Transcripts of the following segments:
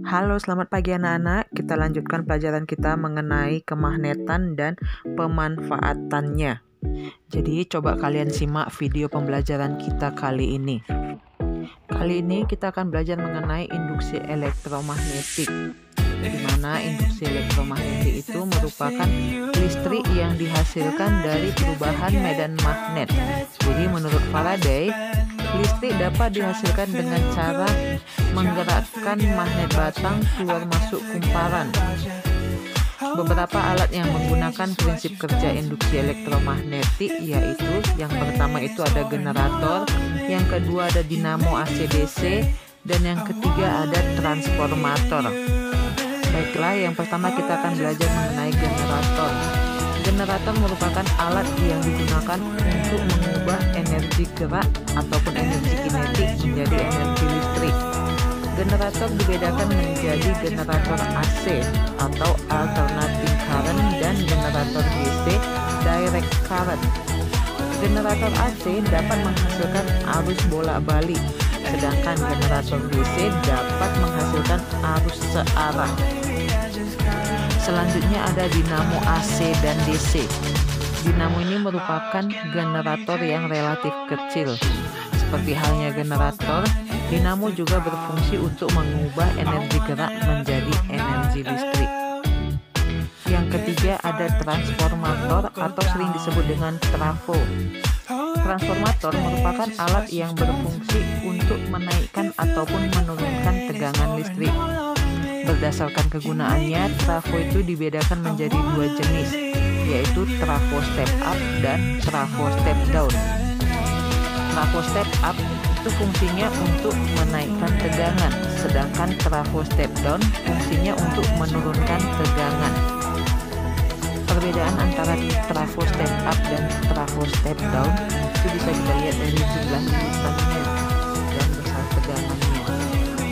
Halo, selamat pagi anak-anak. Kita lanjutkan pelajaran kita mengenai kemagnetan dan pemanfaatannya. Jadi, coba kalian simak video pembelajaran kita kali ini. Kali ini kita akan belajar mengenai induksi elektromagnetik, di mana induksi elektromagnetik itu merupakan listrik yang dihasilkan dari perubahan medan magnet. Jadi, menurut Faraday, listrik dapat dihasilkan dengan cara menggerakkan magnet batang keluar masuk kumparan. Beberapa alat yang menggunakan prinsip kerja induksi elektromagnetik yaitu yang pertama itu ada generator, yang kedua ada dinamo AC/DC, dan yang ketiga ada transformator. Baiklah, yang pertama kita akan belajar mengenai generator. Generator merupakan alat yang digunakan untuk mengubah energi gerak ataupun energi kinetik menjadi energi listrik. Generator dibedakan menjadi generator AC atau alternating current dan generator DC direct current. Generator AC dapat menghasilkan arus bolak-balik, sedangkan generator DC dapat menghasilkan arus searah. Selanjutnya ada dinamo AC dan DC. Dinamo ini merupakan generator yang relatif kecil. Seperti halnya generator, dinamo juga berfungsi untuk mengubah energi gerak menjadi energi listrik. Yang ketiga ada transformator atau sering disebut dengan trafo. Transformator merupakan alat yang berfungsi untuk menaikkan ataupun menurunkan tegangan listrik. Berdasarkan kegunaannya, trafo itu dibedakan menjadi dua jenis, yaitu trafo step up dan trafo step down. Trafo step up itu fungsinya untuk menaikkan tegangan, sedangkan trafo step down fungsinya untuk menurunkan tegangan. Perbedaan antara trafo step up dan trafo step down itu bisa kita lihat dari jumlah lilitannya dan besar tegangannya.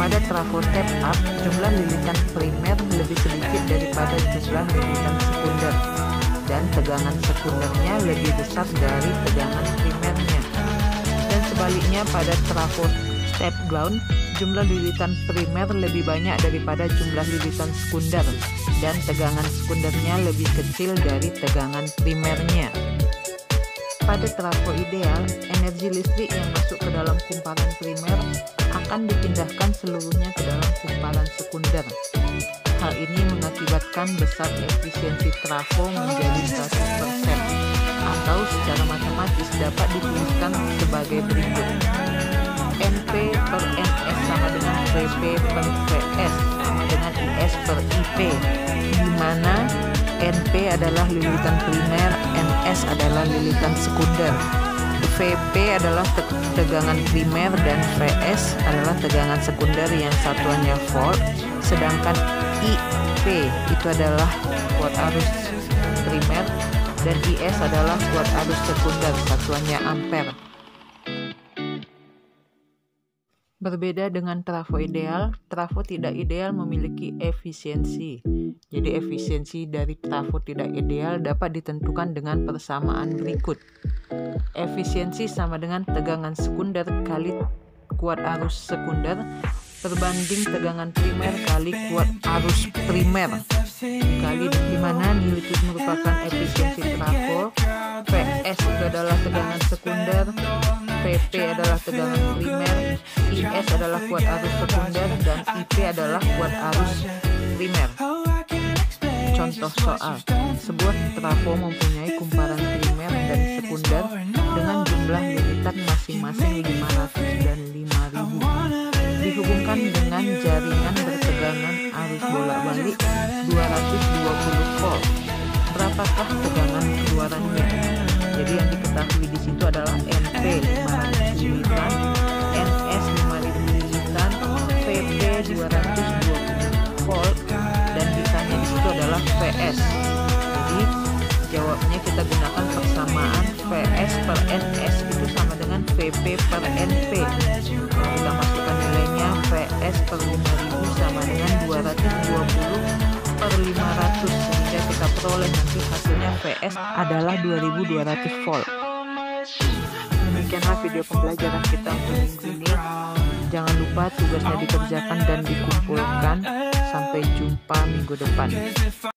Pada trafo step up, jumlah lilitan primer lebih sedikit daripada jumlah lilitan sekunder, dan tegangan sekundernya lebih besar dari tegangan primernya. Dan sebaliknya pada trafo step down, jumlah lilitan primer lebih banyak daripada jumlah lilitan sekunder, dan tegangan sekundernya lebih kecil dari tegangan primernya. Pada trafo ideal, energi listrik yang masuk ke dalam kumparan primer akan dipindahkan seluruhnya ke dalam kumparan sekunder. Hal ini mengakibatkan besar efisiensi trafo menjadi 100%, atau secara matematis dapat dituliskan sebagai berikut. NP per NS sama dengan VP per VS sama dengan IS per IP, di mana NP adalah lilitan primer, NS adalah lilitan sekunder. VP adalah tegangan primer dan VS adalah tegangan sekunder yang satuannya volt, sedangkan IP itu adalah kuat arus primer dan IS adalah kuat arus sekunder, satuannya ampere. Berbeda dengan trafo ideal, trafo tidak ideal memiliki efisiensi. Jadi efisiensi dari trafo tidak ideal dapat ditentukan dengan persamaan berikut. Efisiensi sama dengan tegangan sekunder kali kuat arus sekunder perbanding tegangan primer kali kuat arus primer, kali di mana nilai itu merupakan efisiensi trafo. PS itu adalah tegangan sekunder, PP adalah tegangan primer, IS adalah kuat arus sekunder, dan IP adalah kuat arus primer. Contoh soal, sebuah trafo mempunyai kumparan primer dan sekunder dengan jumlah lilitan masing-masing 500 dan 5000. Dihubungkan dengan jaringan bertegangan arus bolak-balik 220 volt. Berapakah tegangan keluarannya? Jadi yang diketahui di situ adalah NP 500 lilitan, NS 5000 lilitan, VP 220 volt, dan ditanya di situ adalah VS. Jadi jawabnya kita gunakan persamaan VS per NS itu sama dengan VP per NP. Kita masukkan nilainya, VS per 5000 sama dengan 220 per 500, sehingga kita peroleh nanti hasilnya VS adalah 2200 volt. Demikianlah video pembelajaran kita untuk minggu ini. Jangan lupa tugasnya dikerjakan dan dikumpulkan. Sampai jumpa minggu depan.